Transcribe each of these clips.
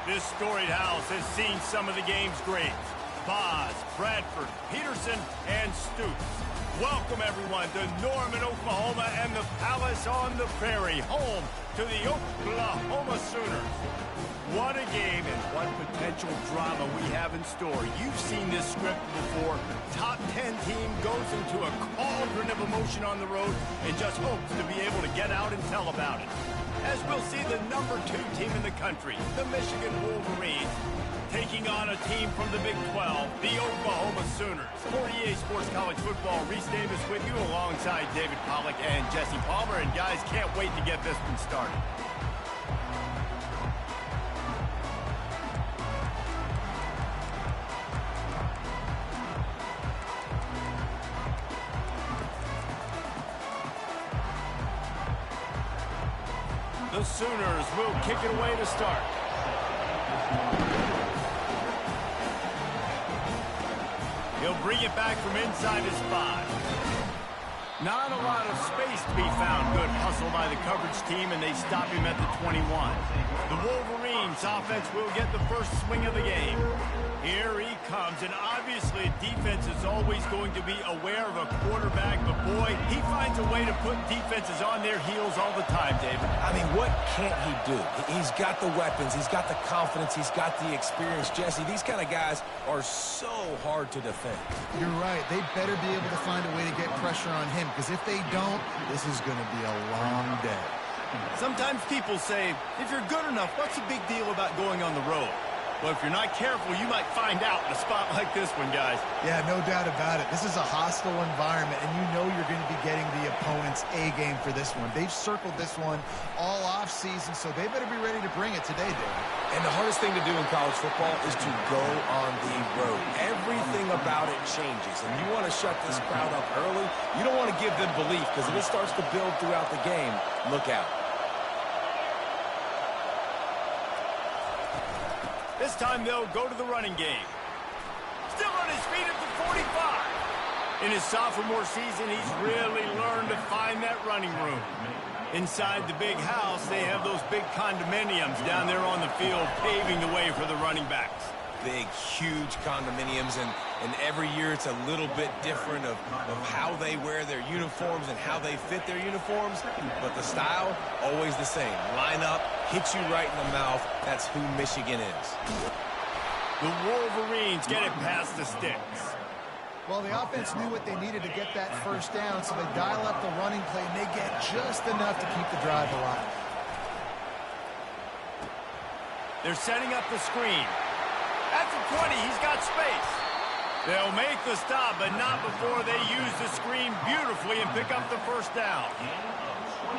This storied house has seen some of the game's greats. Boz, Bradford, Peterson, and Stoops. Welcome, everyone, to Norman, Oklahoma, and the Palace on the Prairie, home to the Oklahoma Sooners. What a game and what potential drama we have in store. You've seen this script before. Top 10 team goes into a cauldron of emotion on the road and just hopes to be able to get out and tell about it. As we'll see the number 2 team in the country, the Michigan Wolverines, taking on a team from the Big 12, the Oklahoma Sooners. For EA Sports College Football, Reese Davis with you alongside David Pollack and Jesse Palmer. And guys, can't wait to get this one started. The Sooners will kick it away to start. He'll bring it back from inside his 5. Not a lot of space to be found. Good hustle by the coverage team, and they stop him at the 21. The Wolverines offense will get the first swing of the game. Here he comes, and obviously defense is always going to be aware of a quarterback, but boy, he finds a way to put defenses on their heels all the time, David. I mean, what can't he do? He's got the weapons, he's got the confidence, he's got the experience. Jesse, these kind of guys are so hard to defend. You're right. They better be able to find a way to get pressure on him, because if they don't, this is going to be a long day. Sometimes people say, if you're good enough, what's the big deal about going on the road? Well, if you're not careful, you might find out in a spot like this one, guys. Yeah, no doubt about it. This is a hostile environment, and you know you're going to be getting the opponent's A game for this one. They've circled this one all off-season, so they better be ready to bring it today, David. And the hardest thing to do in college football is to go on the road. Everything about it changes, and you want to shut this crowd up early. You don't want to give them belief, because if it starts to build throughout the game, look out. This time they'll go to the running game. Still on his feet at the 45. In his sophomore season, he's really learned to find that running room. Inside the big house, they have those big condominiums down there on the field, paving the way for the running backs. Big, huge condominiums, and every year it's a little bit different of how they wear their uniforms and how they fit their uniforms, but the style, always the same. Line up, hit you right in the mouth. That's who Michigan is. The Wolverines get it past the sticks. Well, the offense knew what they needed to get that first down, so they dial up the running play, and they get just enough to keep the drive alive. They're setting up the screen. At the 20, he's got space. They'll make the stop, but not before they use the screen beautifully and pick up the first down.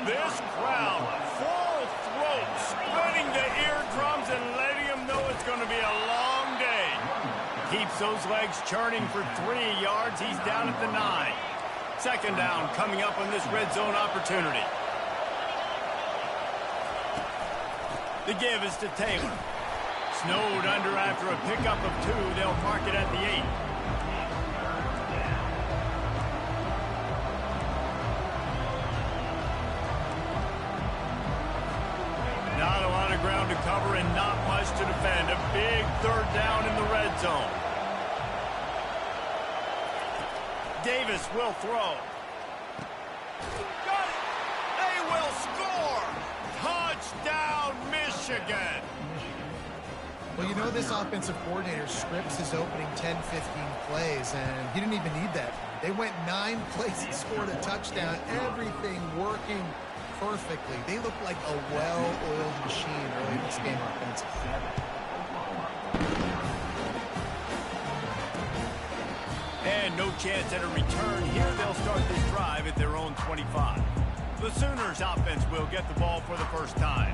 This crowd, full throat, spreading the eardrums and letting them know it's going to be a long day. Keeps those legs churning for 3 yards. He's down at the 9. Second down coming up on this red zone opportunity. The give is to Taylor. Snowed under after a pickup of 2. They'll mark it at the 8. Not a lot of ground to cover and not much to defend. A big third down in the red zone. Davis will throw. Got it! They will score! Touchdown, Michigan! Well, you know this offensive coordinator scripts his opening 10, 15 plays, and he didn't even need that. They went 9 plays and scored a touchdown. Everything working perfectly. They look like a well-oiled machine early in this game offensively. And no chance at a return here. They'll start this drive at their own 25. The Sooners offense will get the ball for the first time.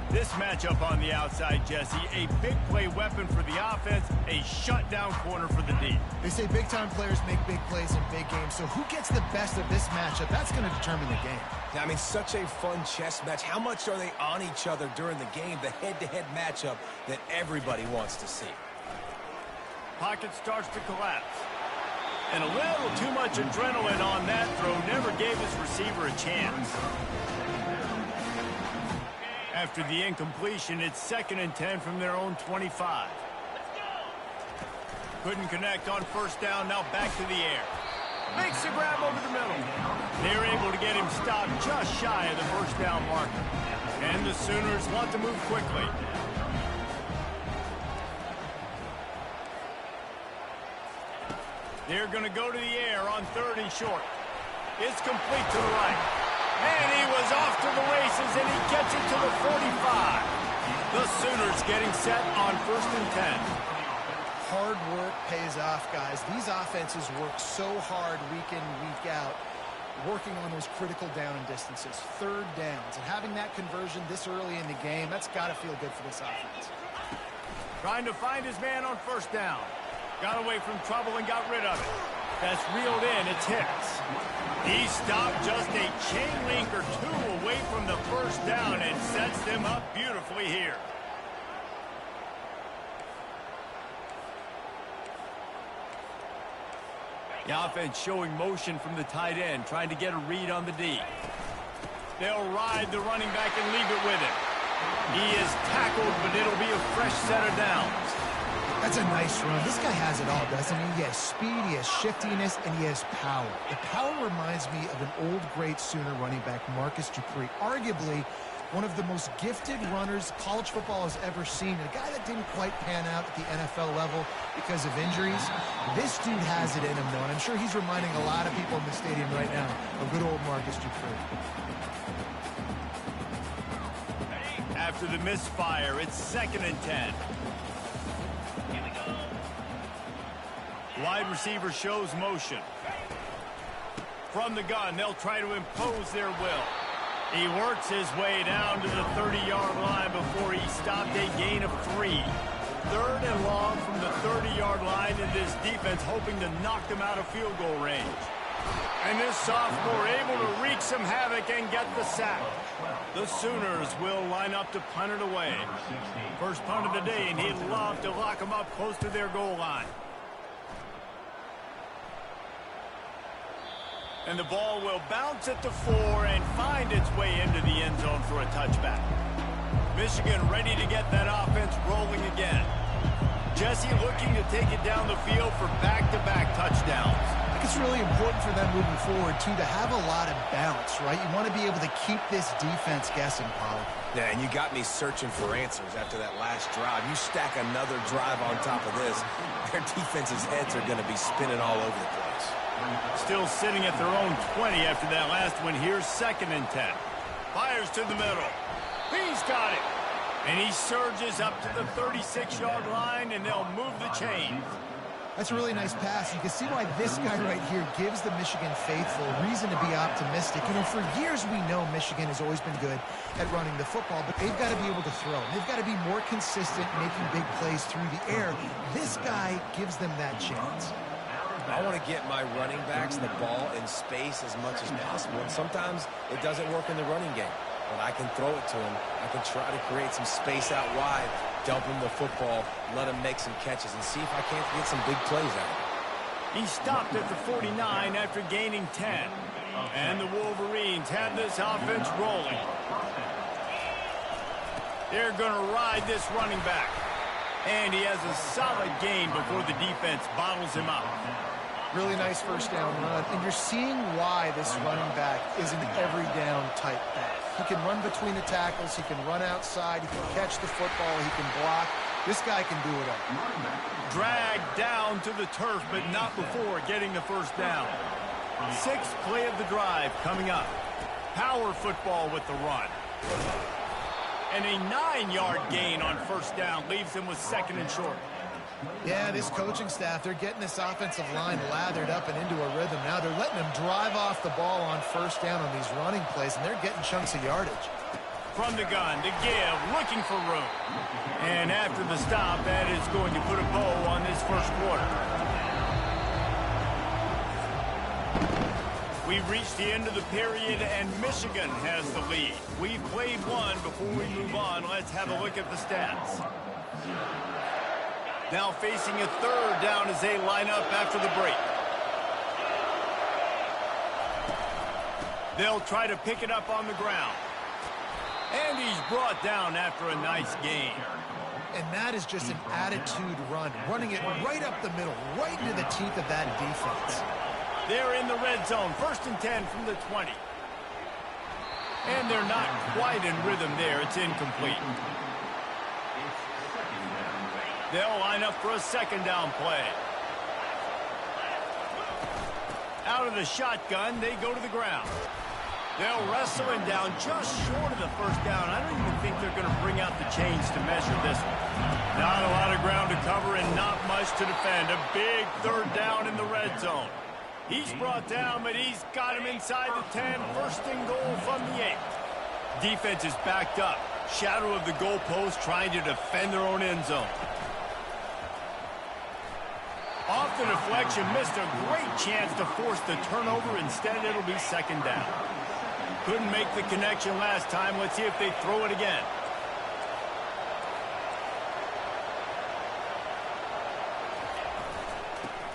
This matchup on the outside, Jesse, a big play weapon for the offense, a shutdown corner for the D. They say big-time players make big plays in big games, so who gets the best of this matchup? That's going to determine the game. I mean, such a fun chess match. How much are they on each other during the game, the head-to-head matchup that everybody wants to see? Pocket starts to collapse. And a little too much adrenaline on that throw never gave his receiver a chance. After the incompletion, it's 2nd and 10 from their own 25. Couldn't connect on first down, now back to the air. Makes the grab over the middle. They're able to get him stopped just shy of the first down marker. And the Sooners want to move quickly. They're going to go to the air on 3rd and short. It's complete to the right. And he was off to the races, and he gets it to the 45. The Sooners getting set on 1st and 10. Hard work pays off, guys. These offenses work so hard week in, week out, working on those critical down and distances, 3rd downs. And having that conversion this early in the game, that's got to feel good for this offense. Trying to find his man on first down. Got away from trouble and got rid of it. That's reeled in. It's Hicks. He stopped just a chain link or two away from the first down and sets them up beautifully here. The offense showing motion from the tight end, trying to get a read on the D. They'll ride the running back and leave it with him. He is tackled, but it'll be a fresh set of downs. That's a nice run. This guy has it all, doesn't he? He has speed, he has shiftiness, and he has power. The power reminds me of an old great Sooner running back, Marcus Dupree. Arguably one of the most gifted runners college football has ever seen. A guy that didn't quite pan out at the NFL level because of injuries. This dude has it in him, though, and I'm sure he's reminding a lot of people in the stadium right now of good old Marcus Dupree. After the misfire, it's 2nd and 10. Wide receiver shows motion. From the gun, they'll try to impose their will. He works his way down to the 30-yard line before he stopped a gain of 3. 3rd and long from the 30-yard line, and this defense hoping to knock them out of field goal range. And this sophomore able to wreak some havoc and get the sack. The Sooners will line up to punt it away. First punt of the day, and he'd love to lock them up close to their goal line. And the ball will bounce at the 4 and find its way into the end zone for a touchback. Michigan ready to get that offense rolling again. Jesse looking to take it down the field for back-to-back touchdowns. I think it's really important for them moving forward, too, to have a lot of bounce, right? You want to be able to keep this defense guessing, Pollard. Yeah, and you got me searching for answers after that last drive. You stack another drive on top of this, their defense's heads are going to be spinning all over the place. Still sitting at their own 20 after that last one. Here's 2nd and 10. Fires to the middle. He's got it. And he surges up to the 36-yard line, and they'll move the chains. That's a really nice pass. You can see why this guy right here gives the Michigan faithful reason to be optimistic. You know, for years we know Michigan has always been good at running the football, but they've got to be able to throw. They've got to be more consistent making big plays through the air. This guy gives them that chance. I want to get my running backs the ball in space as much as possible, and sometimes it doesn't work in the running game. But I can throw it to him. I can try to create some space out wide, dump him the football, let him make some catches, and see if I can't get some big plays out of him. He stopped at the 49 after gaining 10. And the Wolverines have this offense rolling. They're going to ride this running back. And he has a solid gain before the defense bottles him up. Really nice first down run. And you're seeing why this running back is an every down type back. He can run between the tackles. He can run outside. He can catch the football. He can block. This guy can do it all. Dragged down to the turf, but not before getting the first down. 6th play of the drive coming up. Power football with the run. And a 9-yard gain on first down leaves him with 2nd and short. Yeah, this coaching staff, they're getting this offensive line lathered up and into a rhythm. Now they're letting them drive off the ball on first down on these running plays, and they're getting chunks of yardage. From the gun to give, looking for room. And after the stop, that is going to put a bow on this first quarter. We've reached the end of the period, and Michigan has the lead. We've played one. Before we move on, let's have a look at the stats. Now facing a 3rd down as they line up after the break. They'll try to pick it up on the ground. And he's brought down after a nice gain. And that is just an attitude run, running it right up the middle, right into the teeth of that defense. They're in the red zone, 1st and 10 from the 20. And they're not quite in rhythm there. It's incomplete. They'll line up for a 2nd down play. Out of the shotgun, they go to the ground. They'll wrestle him down just short of the 1st down. I don't even think they're going to bring out the chains to measure this one. Not a lot of ground to cover and not much to defend. A big 3rd down in the red zone. He's brought down, but he's got him inside the 10. 1st and goal from the 8. Defense is backed up. Shadow of the goalpost trying to defend their own end zone. Off the deflection, missed a great chance to force the turnover. Instead, it'll be 2nd down. Couldn't make the connection last time. Let's see if they throw it again.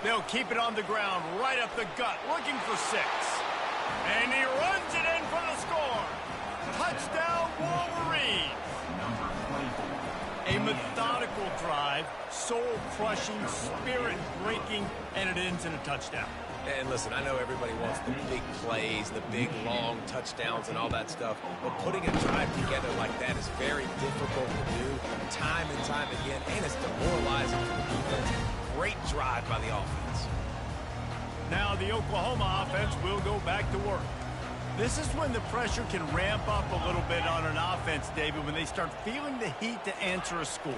They'll keep it on the ground, right up the gut, looking for 6. And he runs it in for the score. Touchdown, Wolverines. A methodical drive, soul-crushing, spirit-breaking, and it ends in a touchdown. And listen, I know everybody wants the big plays, the big, long touchdowns and all that stuff, but putting a drive together like that is very difficult to do time and time again, and it's demoralizing for the defense. Great drive by the offense. Now the Oklahoma offense will go back to work. This is when the pressure can ramp up a little bit on an offense, David, when they start feeling the heat to answer a score.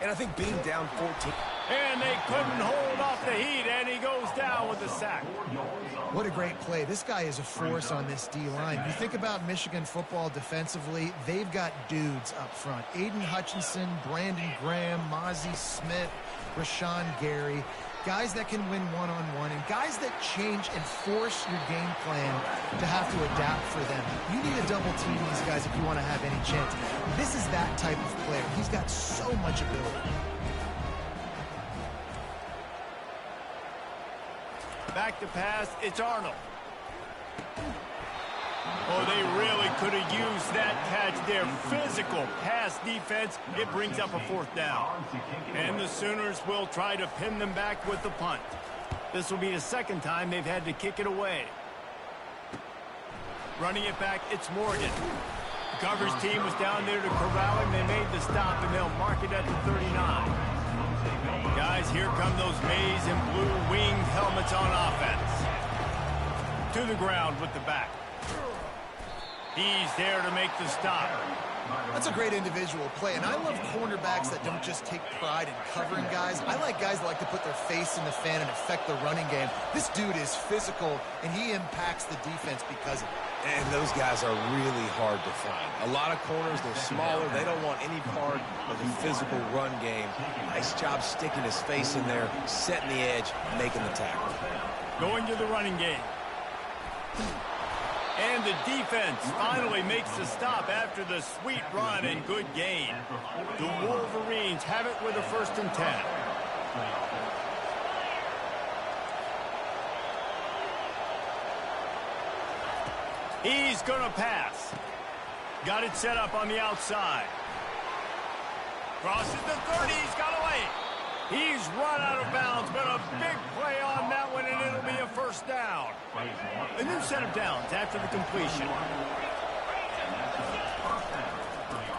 And I think being down 14. And they couldn't hold off the heat, and he goes down with a sack. What a great play. This guy is a force on this D-line. You think about Michigan football defensively, they've got dudes up front. Aiden Hutchinson, Brandon Graham, Mozzie Smith, Rashawn Gary. Guys that can win one-on-one and guys that change and force your game plan to have to adapt for them. You need to double team these guys if you want to have any chance. This is that type of player. He's got so much ability. Back to pass, it's Arnold. Oh, they really could have used that catch there. Physical pass defense. It brings up a 4th down. And the Sooners will try to pin them back with the punt. This will be the 2nd time they've had to kick it away. Running it back, it's Morgan. The coverage team was down there to corral him. They made the stop, and they'll mark it at the 39. Guys, here come those maize and blue winged helmets on offense. To the ground with the back. He's there to make the stop. That's a great individual play, and I love cornerbacks that don't just take pride in covering guys. I like guys that like to put their face in the fan and affect the running game. This dude is physical, and he impacts the defense because of it. And those guys are really hard to find. A lot of corners, they're smaller. They don't want any part of the physical run game. Nice job sticking his face in there, setting the edge, making the tackle. Going to the running game. And the defense finally makes the stop after the sweet run and good gain. The Wolverines have it with a 1st and 10. He's going to pass. Got it set up on the outside. Crosses the 30. He's got away. He's run out of bounds, but a big play on that one, and it'll be a 1st down. A new set of downs after the completion.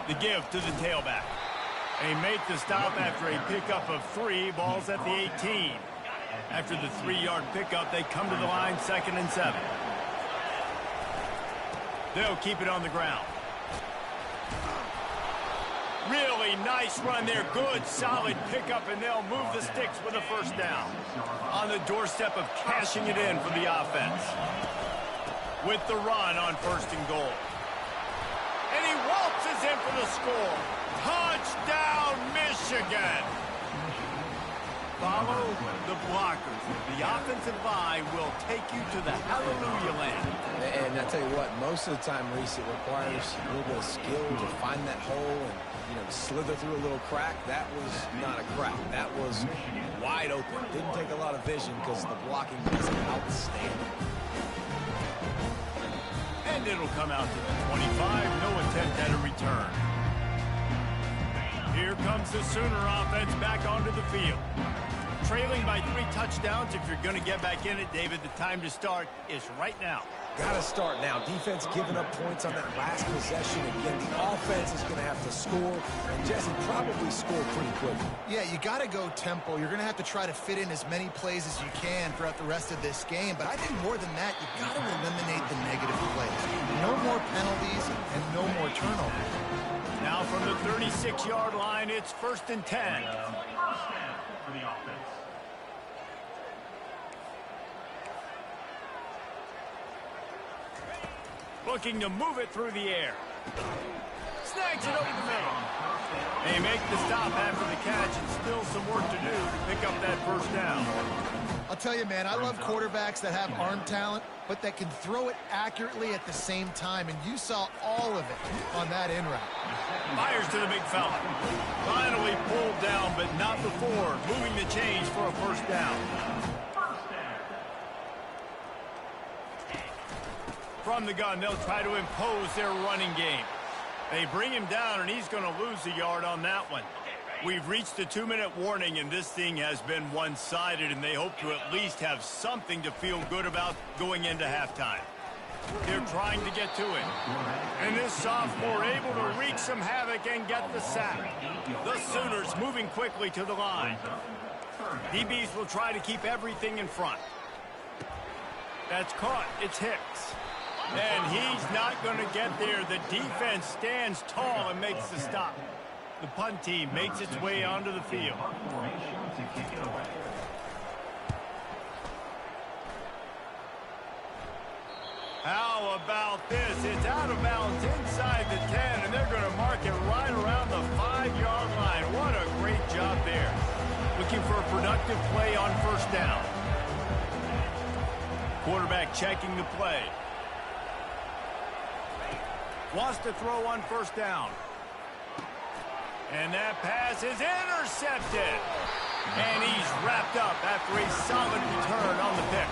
The give to the tailback. They make the stop after a pickup of 3. Ball's at the 18. After the 3-yard pickup, they come to the line, 2nd and 7. They'll keep it on the ground. Really nice run there. Good, solid pickup, and they'll move the sticks with a 1st down. On the doorstep of cashing it in for the offense. With the run on 1st and goal. And he waltzes in for the score. Touchdown, Michigan! Follow the blockers. The offensive line will take you to the hallelujah land. And I tell you what, most of the time, Reese, it requires a little bit of skill to find that hole and, slither through a little crack. That was not a crack. That was wide open. Didn't take a lot of vision because the blocking was outstanding. And And it'll come out to the 25. No attempt at a return. Here comes the Sooner offense back onto the field. Trailing by 3 touchdowns. If you're going to get back in it, David, the time to start is right now. Got to start now. Defense giving up points on that last possession. Again, the offense is going to have to score, and Jesse probably score pretty quick. Yeah, you got to go tempo. You're going to have to try to fit in as many plays as you can throughout the rest of this game. But I think more than that, you got to eliminate the negative plays. No more penalties and no more turnovers. Now from the 36-yard line, it's 1st and 10. For the offense. Looking to move it through the air. Snags it over the middle. They make the stop after the catch, and still some work to do to pick up that 1st down. I'll tell you, man, I love quarterbacks that have arm talent, but that can throw it accurately at the same time, and you saw all of it on that in route. Fires to the big fella. Finally pulled down, but not before moving the chains for a 1st down. From the gun, they'll try to impose their running game. They bring him down, and he's going to lose a yard on that one. We've reached the 2-minute warning, and this thing has been one-sided, and they hope to at least have something to feel good about going into halftime. They're trying to get to it. And this sophomore able to wreak some havoc and get the sack. The Sooners moving quickly to the line. DBs will try to keep everything in front. That's caught. It's Hicks. And he's not going to get there. The defense stands tall and makes the stop. The punt team makes its way onto the field. How about this? It's out of bounds inside the 10, and they're going to mark it right around the 5-yard line. What a great job there. Looking for a productive play on 1st down. Quarterback checking the play. Wants to throw on 1st down. And that pass is intercepted. And he's wrapped up after a solid return on the pick.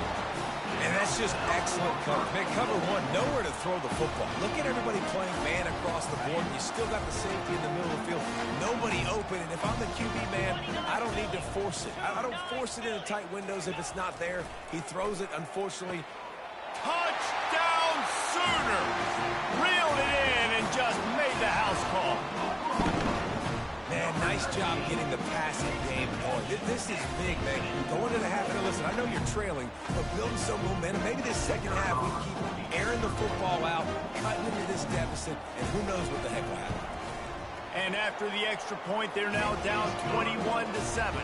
And that's just excellent cover. Man, cover one, nowhere to throw the football. Look at everybody playing man across the board. You still got the safety in the middle of the field. Nobody open. And if I'm the QB man, I don't need to force it. I don't force it into tight windows if it's not there. He throws it, unfortunately. Touchdown Sooners! Reeled it in and just made the house call. Man, nice job getting the passing game going. This is big, man. Going to the half, and listen, I know you're trailing, but building some momentum. Maybe this second half we keep airing the football out, cutting into this deficit, and who knows what the heck will happen. And after the extra point, they're now down 21-7.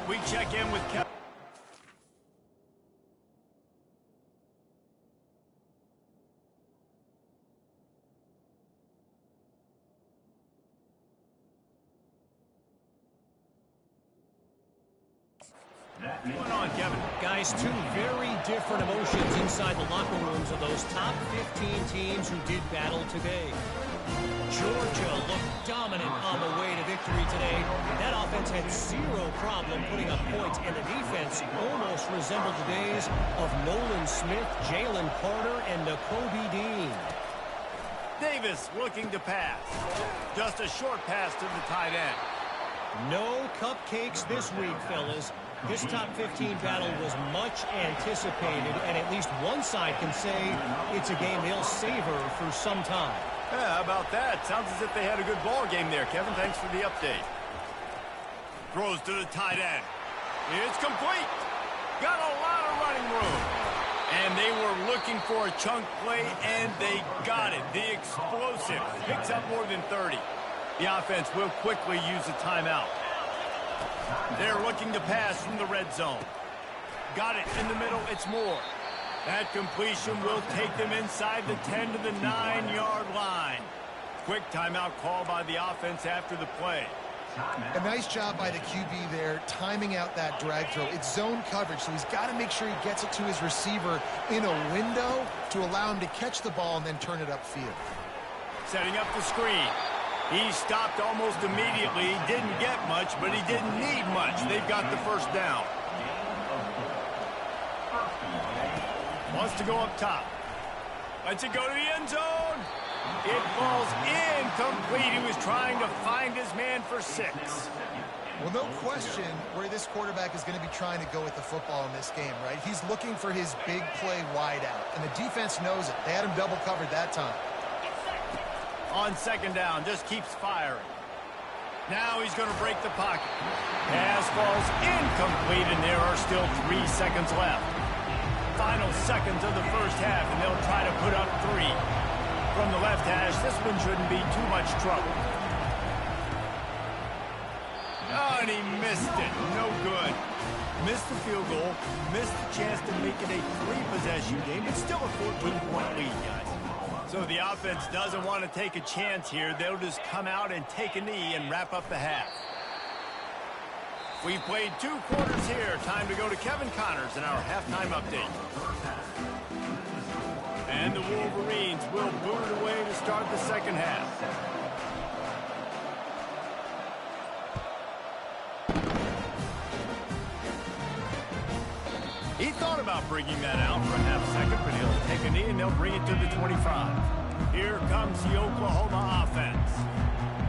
We check in with Kevin. What's going on, Kevin? Guys, 2 very different emotions inside the locker rooms of those top 15 teams who did battle today. Georgia looked dominant on the way to victory today. That offense had 0 problem putting up points, and the defense almost resembled the days of Nolan Smith, Jalen Carter, and Nakobe Dean. Davis looking to pass. Just a short pass to the tight end. No cupcakes this week, fellas. This top 15 battle was much anticipated, and at least one side can say it's a game they'll savor for some time. Yeah, how about that? Sounds as if they had a good ball game there, Kevin. Thanks for the update. Throws to the tight end. It's complete. Got a lot of running room. And they were looking for a chunk play, and they got it. The explosive picks up more than 30. The offense will quickly use a timeout. They're looking to pass from the red zone. Got it in the middle. It's Moore. That completion will take them inside the 10 to the 9-yard line. Quick timeout call by the offense after the play. A nice job by the QB there, timing out that drag throw. It's zone coverage, so he's got to make sure he gets it to his receiver in a window to allow him to catch the ball and then turn it upfield. Setting up the screen. He stopped almost immediately. He didn't get much, but he didn't need much. They've got the 1st down. Wants to go up top. Lets it go to the end zone. It falls incomplete. He was trying to find his man for 6. Well, no question where this quarterback is going to be trying to go with the football in this game, right? He's looking for his big play wide out, and the defense knows it. They had him double covered that time. On second down, just keeps firing. Now he's going to break the pocket. Pass falls incomplete, and there are still 3 seconds left. Final seconds of the first half, and they'll try to put up 3. From the left hash, this one shouldn't be too much trouble. Oh, and he missed it. No good. Missed the field goal, missed the chance to make it a 3-possession game, but still a 14-point lead, guys. So the offense doesn't want to take a chance here. They'll just come out and take a knee and wrap up the half. We've played 2 quarters here. Time to go to Kevin Connors in our halftime update. And the Wolverines will boot it away to start the second half. He thought about bringing that out for a half-second, but he'll take a knee and they'll bring it to the 25. Here comes the Oklahoma offense.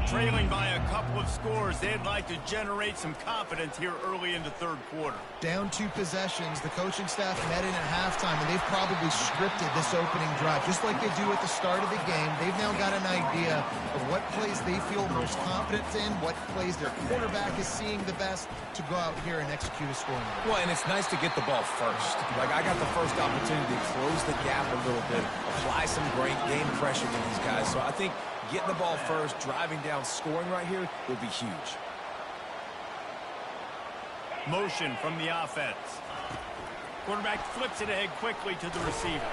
Trailing by a couple of scores, they'd like to generate some confidence here early in the third quarter. Down 2 possessions, the coaching staff met in at halftime, and they've probably scripted this opening drive. Just like they do at the start of the game, they've now got an idea of what plays they feel most confident in, what plays their quarterback is seeing the best to go out here and execute a scoring drive. Well, and it's nice to get the ball first. Like, I got the first opportunity to close the gap a little bit, apply some great game pressure to these guys. So I think getting the ball first, driving down, scoring right here will be huge. Motion from the offense. Quarterback flips it ahead quickly to the receiver.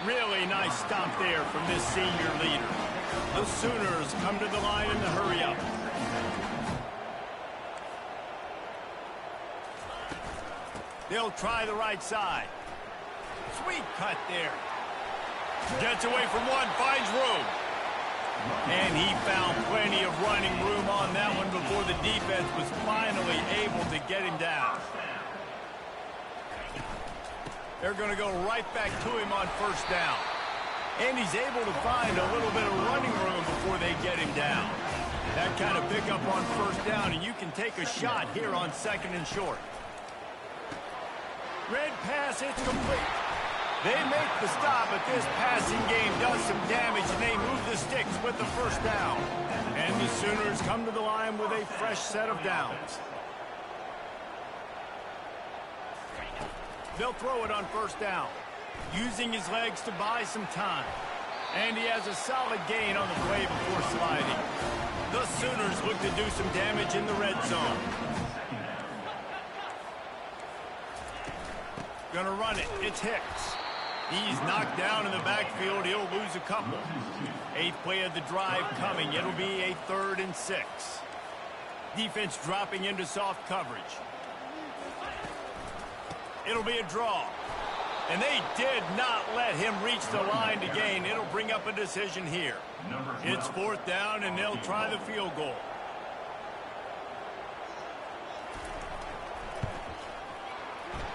Really nice stop there from this senior leader. The Sooners come to the line in the hurry-up. They'll try the right side. Sweet cut there. Gets away from one, finds room. And he found plenty of running room on that one before the defense was finally able to get him down. They're going to go right back to him on first down. And he's able to find a little bit of running room before they get him down. That kind of pickup on first down, and you can take a shot here on second and short. Red pass, it's complete. They make the stop, but this passing game does some damage, and they move the sticks with the first down. And the Sooners come to the line with a fresh set of downs. They'll throw it on first down, using his legs to buy some time. And he has a solid gain on the play before sliding. The Sooners look to do some damage in the red zone. Gonna run it. It's Hicks. He's knocked down in the backfield. He'll lose a couple. 8th play of the drive coming. It'll be a 3rd and 6. Defense dropping into soft coverage. It'll be a draw. And they did not let him reach the line to gain. It'll bring up a decision here. It's 4th down, and they'll try the field goal.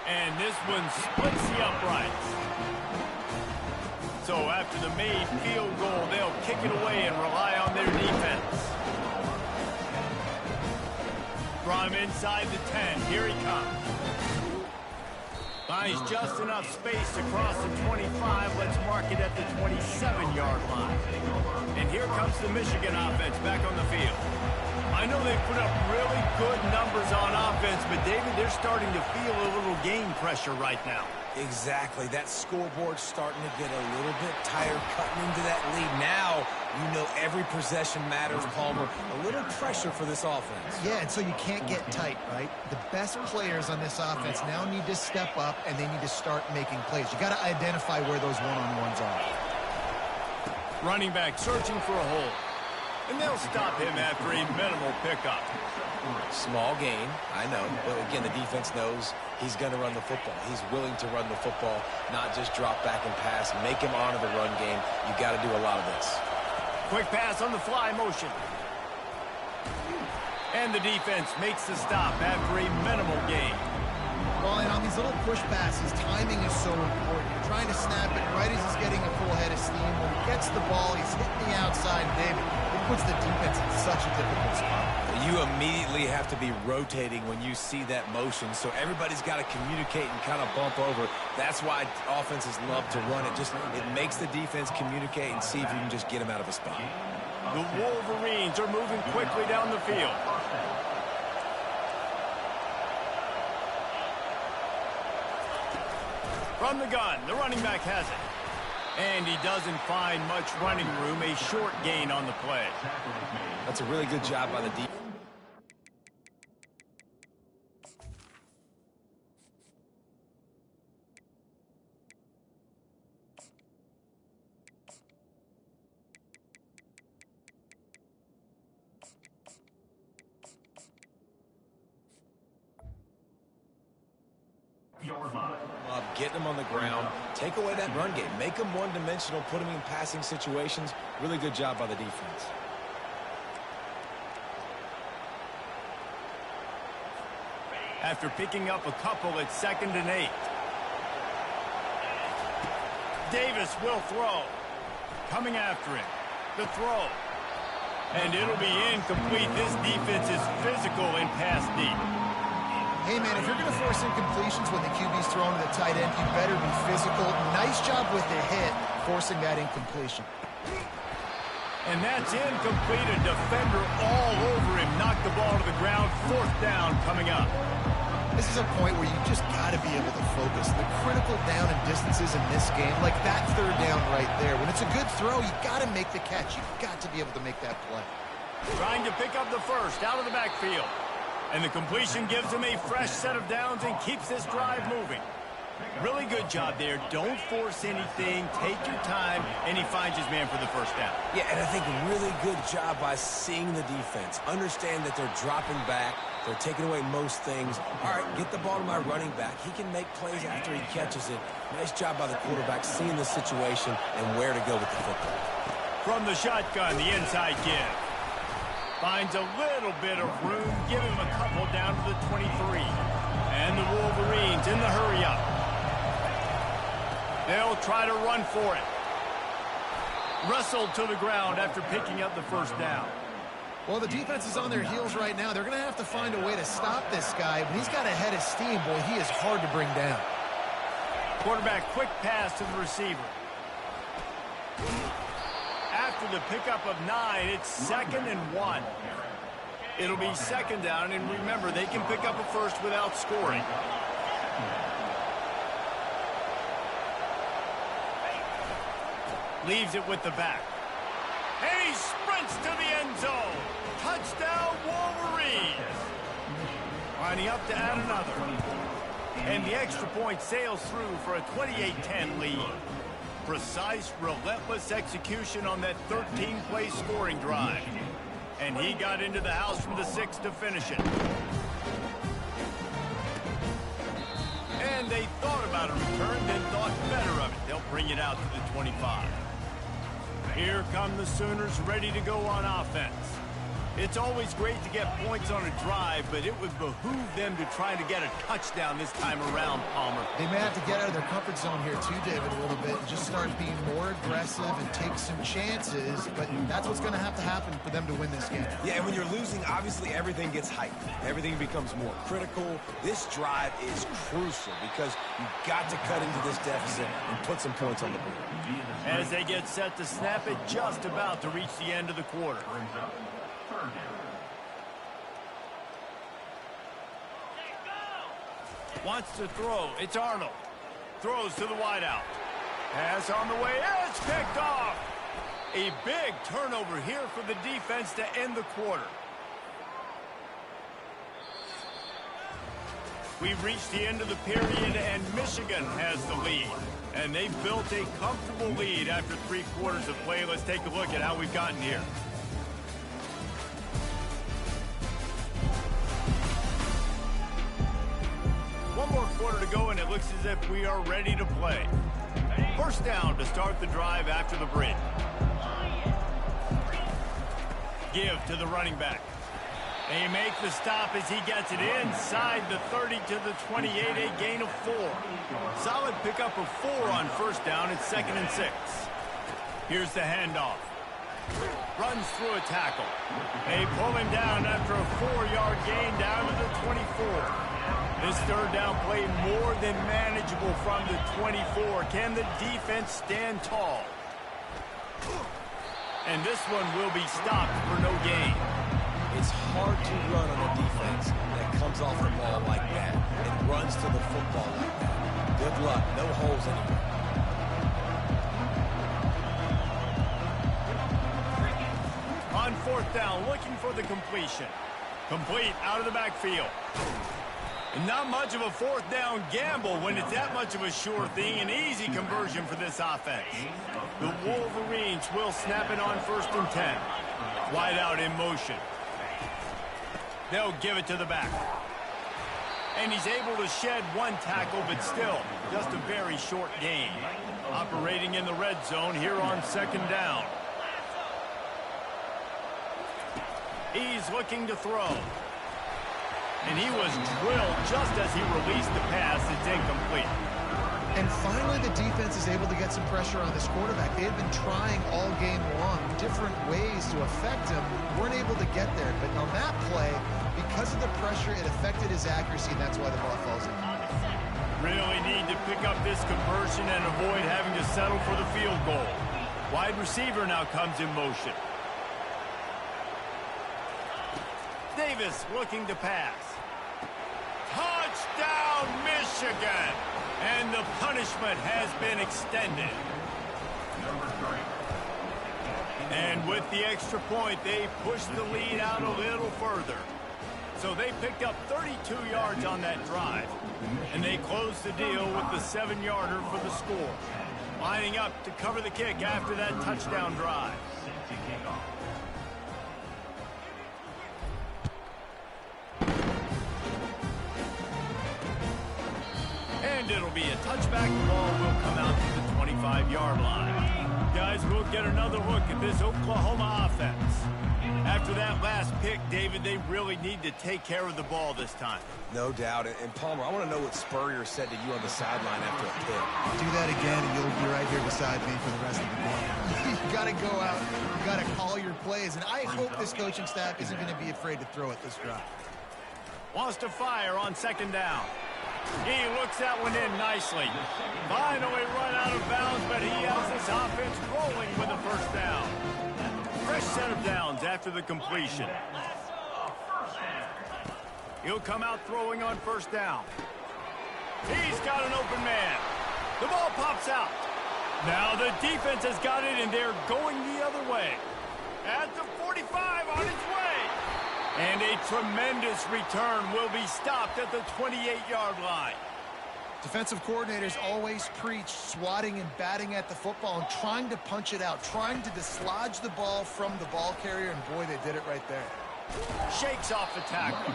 And this one splits the uprights. So after the made field goal, they'll kick it away and rely on their defense. From inside the 10, here he comes. Finds just enough space to cross the 25. Let's mark it at the 27-yard line. And here comes the Michigan offense back on the field. I know they put up really good numbers on offense, but David, they're starting to feel a little game pressure right now. Exactly. That scoreboard's starting to get a little bit tired cutting into that lead. Now, you know every possession matters, Palmer. A little pressure for this offense. Yeah, and so you can't get tight, right? The best players on this offense now need to step up, and they need to start making plays. You got to identify where those one-on-ones are. Running back searching for a hole. And they'll stop him after a minimal pickup. Small gain, I know. But again, the defense knows he's going to run the football. He's willing to run the football, not just drop back and pass. Make him honor the run game. You got to do a lot of this. Quick pass on the fly motion. And the defense makes the stop after a minimal gain. Well, and on these little push passes, timing is so important. You're trying to snap it right as he's getting a full head of steam. When he gets the ball, he's hitting the outside, David. It puts the defense in such a difficult spot. You immediately have to be rotating when you see that motion, so everybody's got to communicate and kind of bump over. That's why offenses love to run it. It makes the defense communicate and see if you can just get him out of a spot. The Wolverines are moving quickly down the field. From the gun, the running back has it. And he doesn't find much running room, a short gain on the play. That's a really good job by the defense. Getting him on the ground, take away that run game, make him one-dimensional, put him in passing situations. Really good job by the defense. After picking up a couple at 2nd and 8. Davis will throw. Coming after him. The throw. And it'll be incomplete. This defense is physical and pass deep. Hey, man, if you're going to force incompletions when the QB's throwing to the tight end, you better be physical. Nice job with the hit, forcing that incompletion. And that's incomplete. A defender all over him. Knocked the ball to the ground. 4th down coming up. This is a point where you just got to be able to focus. The critical down and distances in this game, like that 3rd down right there. When it's a good throw, you got to make the catch. You've got to be able to make that play. Trying to pick up the first out of the backfield. And the completion gives him a fresh set of downs and keeps this drive moving. Really good job there. Don't force anything. Take your time, and he finds his man for the 1st down. Yeah, and I think really good job by seeing the defense. Understand that they're dropping back. They're taking away most things. All right, get the ball to my running back. He can make plays after he catches it. Nice job by the quarterback seeing the situation and where to go with the football. From the shotgun, the inside give. Finds a little bit of room. Give him a couple down to the 23. And the Wolverines in the hurry-up. They'll try to run for it. Wrestled to the ground after picking up the 1st down. Well, the defense is on their heels right now. They're going to have to find a way to stop this guy. When he's got a head of steam, boy, he is hard to bring down. Quarterback, quick pass to the receiver. After the pickup of 9, it's 2nd and 1. It'll be 2nd down, and remember, they can pick up a first without scoring. Leaves it with the back. And he sprints to the end zone. Touchdown, Wolverines. Lining up to add another. And the extra point sails through for a 28-10 lead. Precise, relentless execution on that 13-play scoring drive. And he got into the house from the 6 to finish it. And they thought about a return, then thought better of it. They'll bring it out to the 25. Here come the Sooners ready to go on offense. It's always great to get points on a drive, but it would behoove them to try to get a touchdown this time around, Palmer. They may have to get out of their comfort zone here too, David, a little bit, and just start being more aggressive and take some chances, but that's what's going to have to happen for them to win this game. Yeah, and when you're losing, obviously everything gets heightened. Everything becomes more critical. This drive is crucial because you've got to cut into this deficit and put some points on the board. As they get set to snap it, just about to reach the end of the quarter. Wants to throw. It's Arnold. Throws to the wideout. Pass on the way. It's picked off. A big turnover here for the defense to end the quarter. We've reached the end of the period, and Michigan has the lead. And they've built a comfortable lead after 3 quarters of play. Let's take a look at how we've gotten here. One more quarter to go, and it looks as if we are ready to play. 1st down to start the drive after the bridge. Give to the running back. They make the stop as he gets it inside the 30 to the 28, a gain of 4. Solid pickup of 4 on first down. It's 2nd and 6. Here's the handoff. Runs through a tackle. They pull him down after a 4-yard gain down to the 24. This third down play more than manageable from the 24. Can the defense stand tall? And this one will be stopped for no gain. It's hard to run on a defense that comes off the ball like that and runs to the football like that. Good luck. No holes anywhere. On 4th down, looking for the completion. Complete out of the backfield. And not much of a 4th down gamble when it's that much of a sure thing. An easy conversion for this offense. The Wolverines will snap it on 1st and 10. Wide out in motion. They'll give it to the back. And he's able to shed 1 tackle, but still just a very short gain. Operating in the red zone here on 2nd down. He's looking to throw. And he was drilled just as he released the pass. It's incomplete. And finally, the defense is able to get some pressure on this quarterback. They had been trying all game long different ways to affect him. Weren't able to get there. But on that play, because of the pressure, it affected his accuracy, and that's why the ball falls in. Really need to pick up this conversion and avoid having to settle for the field goal. Wide receiver now comes in motion. Davis looking to pass. Touchdown, Michigan! And the punishment has been extended. And with the extra point, they push the lead out a little further. So they picked up 32 yards on that drive. And they closed the deal with the 7-yarder for the score. Lining up to cover the kick after that touchdown drive. And it'll be a touchback. The ball will come out to the 25-yard line. Guys, we'll get another look at this Oklahoma offense. After that last pick, David, they really need to take care of the ball this time. No doubt. And Palmer, I want to know what Spurrier said to you on the sideline after a pick. Do that again, and you'll be right here beside me for the rest of the game. You got to go out. You got to call your plays. And I hope this coaching staff isn't going to be afraid to throw it this drive. Wants to fire on 2nd down. He looks that one in nicely. Finally run out of bounds, but he has this offense rolling with a 1st down. Fresh set of downs after the completion. He'll come out throwing on 1st down. He's got an open man. The ball pops out. Now the defense has got it, and they're going the other way. At the 45 on its way. And a tremendous return will be stopped at the 28-yard line. Defensive coordinators always preach swatting and batting at the football and trying to punch it out, trying to dislodge the ball from the ball carrier, and boy, they did it right there. Shakes off the tackle.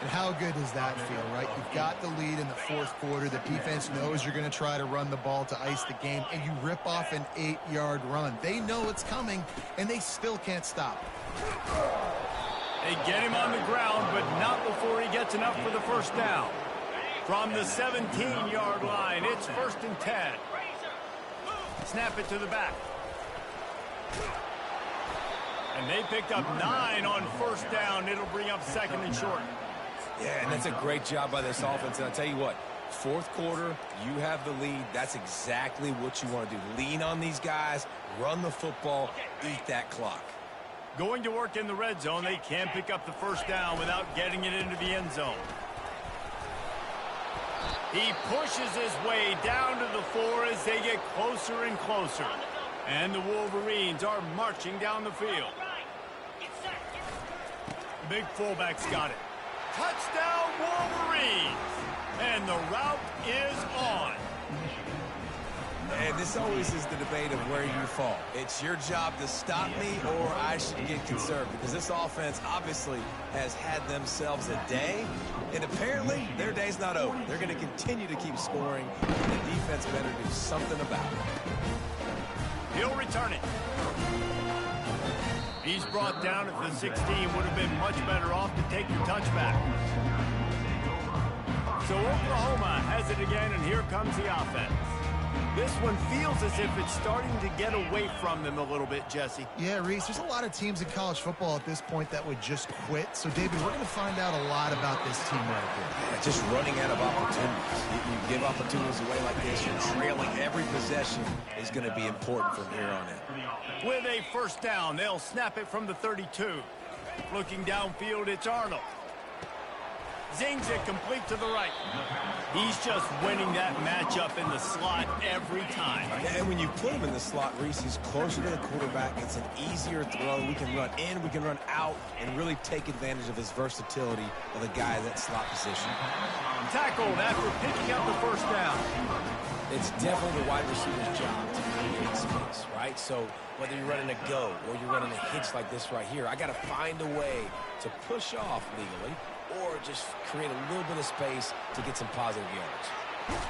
And how good does that feel, right? You've got the lead in the 4th quarter. The defense knows you're going to try to run the ball to ice the game, and you rip off an 8-yard run. They know it's coming, and they still can't stop. They get him on the ground, but not before he gets enough for the 1st down. From the 17-yard line, it's 1st and 10. Snap it to the back. And they picked up 9 on 1st down. It'll bring up 2nd and short. Yeah, and that's a great job by this offense. And I'll tell you what, 4th quarter, you have the lead. That's exactly what you want to do. Lean on these guys, run the football, eat that clock. Going to work in the red zone, they can pick up the 1st down without getting it into the end zone. He pushes his way down to the 4 as they get closer and closer. And the Wolverines are marching down the field. Big fullback's got it. Touchdown, Wolverines! And the route is on. And this always is the debate of where you fall. It's your job to stop me, or I should get conservative. Because this offense obviously has had themselves a day, and apparently their day's not over. They're going to continue to keep scoring, and the defense better do something about it. He'll return it. He's brought down at the 16. Would have been much better off to take the touchback. So Oklahoma has it again, and here comes the offense. This one feels as if it's starting to get away from them a little bit, Jesse. Yeah, Reese, there's a lot of teams in college football at this point that would just quit. So, David, we're going to find out a lot about this team right here. Yeah, just running out of opportunities. You give opportunities away like this, you're trailing every possession is going to be important from here on in. With a first down, they'll snap it from the 32. Looking downfield, it's Arnold. Zings it complete to the right. He's just winning that matchup in the slot every time. Yeah, and when you put him in the slot, Reese, he's closer to the quarterback. It's an easier throw. We can run in, we can run out, and really take advantage of his versatility of the guy in that slot position. Tackled after picking up the first down. It's definitely the wide receiver's job to create space, right? So whether you're running a go or you're running a hitch like this right here, I got to find a way to push off legally or just create a little bit of space to get some positive yards.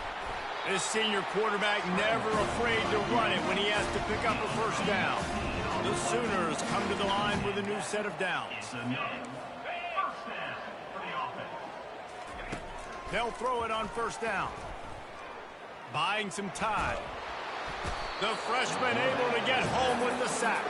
This senior quarterback never afraid to run it when he has to pick up a first down. The Sooners come to the line with a new set of downs. They'll throw it on first down. Buying some time. The freshman able to get home with the sack.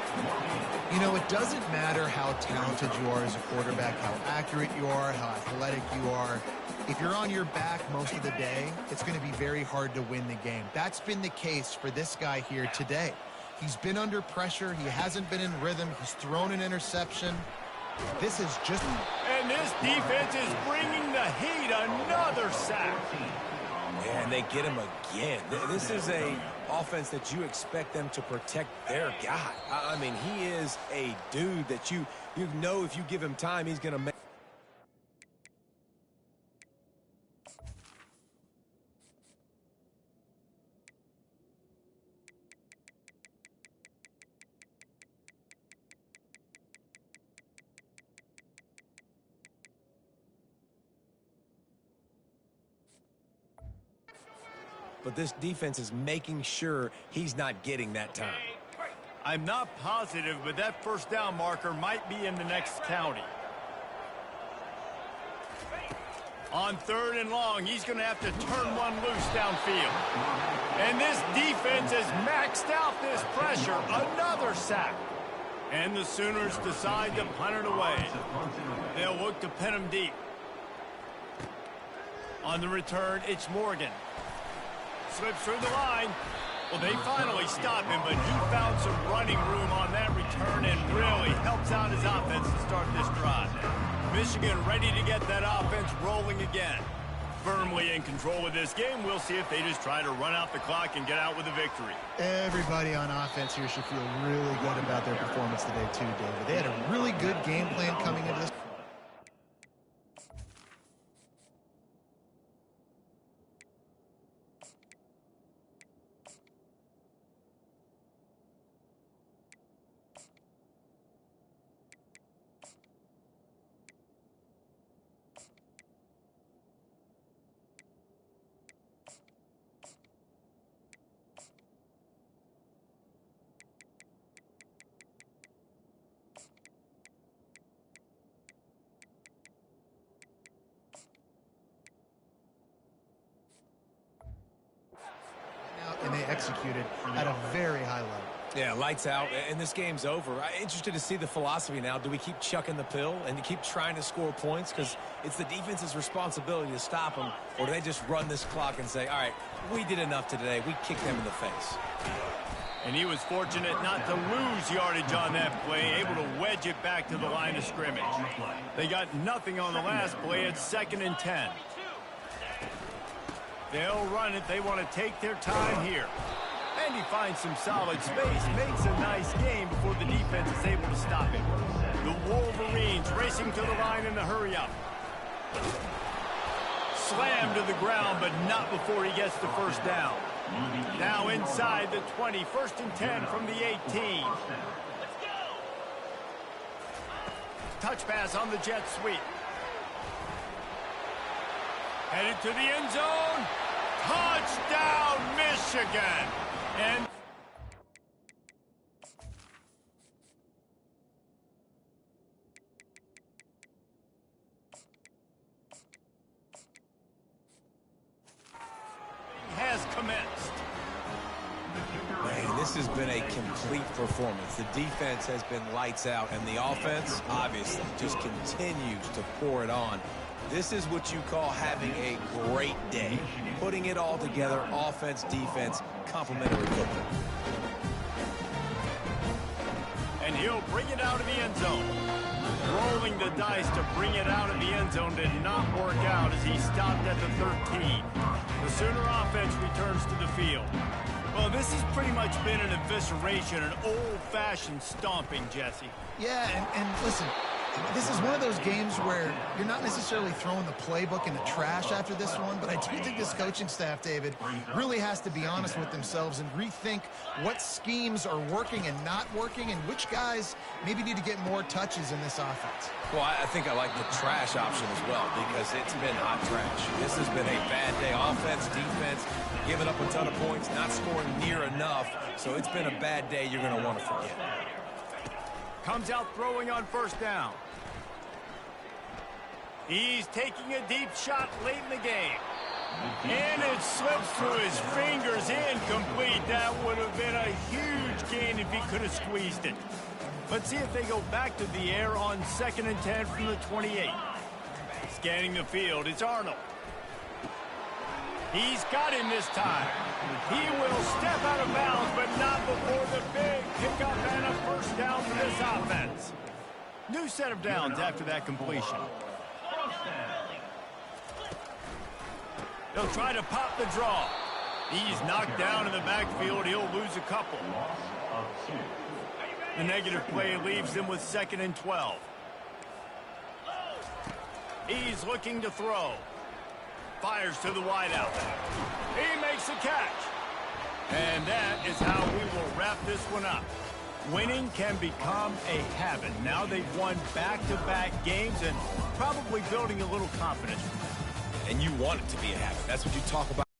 You know, it doesn't matter how talented you are as a quarterback, how accurate you are, how athletic you are. If you're on your back most of the day, it's going to be very hard to win the game. That's been the case for this guy here today. He's been under pressure. He hasn't been in rhythm. He's thrown an interception. This is just... And this defense is bringing the heat. Another sack. Yeah, and they get him again. This is a offense that you expect them to protect their guy. I mean, he is a dude that you know if you give him time, he's going to make. But this defense is making sure he's not getting that time. I'm not positive, but that first down marker might be in the next county. On 3rd and long, he's going to have to turn one loose downfield. And this defense has maxed out this pressure. Another sack. And the Sooners decide to punt it away. They'll look to pin him deep. On the return, it's Morgan. Slips through the line. Well, they finally stop him, but he found some running room on that return and really helps out his offense to start this drive. Michigan ready to get that offense rolling again. Firmly in control of this game. We'll see if they just try to run out the clock and get out with a victory. Everybody on offense here should feel really good about their performance today too, David. They had a really good game plan coming into this. And they executed at a very high level. Yeah, lights out, and this game's over. I'm interested to see the philosophy now. Do we keep chucking the pill and to keep trying to score points because it's the defense's responsibility to stop them, or do they just run this clock and say, all right, we did enough today. We kicked them in the face. And he was fortunate not to lose yardage on that play, able to wedge it back to the line of scrimmage. They got nothing on the last play. It's 2nd and 10. They'll run it. They want to take their time here. And he finds some solid space, makes a nice game before the defense is able to stop him. The Wolverines racing to the line in the hurry-up. Slammed to the ground, but not before he gets the first down. Now inside the 20, 1st and 10 from the 18. Touch pass on the jet sweep. Headed to the end zone. Touchdown, Michigan. And This has been a complete performance. The defense has been lights out, and the offense, obviously, just continues to pour it on. This is what you call having a great day. Putting it all together, offense, defense, complementary football. And he'll bring it out of the end zone. Rolling the dice to bring it out of the end zone did not work out as he stopped at the 13. The Sooner offense returns to the field. Well, this has pretty much been an evisceration, an old-fashioned stomping, Jesse. Yeah, and listen, this is one of those games where you're not necessarily throwing the playbook in the trash after this one, but I do think this coaching staff, David, really has to be honest with themselves and rethink what schemes are working and not working and which guys maybe need to get more touches in this offense. Well, I think I like the trash option as well because it's been hot trash. This has been a bad day. Offense, defense, giving up a ton of points, not scoring near enough. So it's been a bad day you're going to want to forget. Comes out throwing on first down. He's taking a deep shot late in the game. And it slips through his fingers, incomplete. That would have been a huge gain if he could have squeezed it. Let's see if they go back to the air on 2nd and 10 from the 28. Scanning the field, it's Arnold. He's got him this time. He will step out of bounds, but not before the big pickup and a first down for this offense. New set of downs after that completion. They'll try to pop the draw. He's knocked down in the backfield. He'll lose a couple. The negative play leaves them with 2nd and 12. He's looking to throw. Fires to the wideout. He makes a catch. And that is how we will wrap this one up. Winning can become a habit. Now they've won back-to-back games and probably building a little confidence. And you want it to be a habit. That's what you talk about.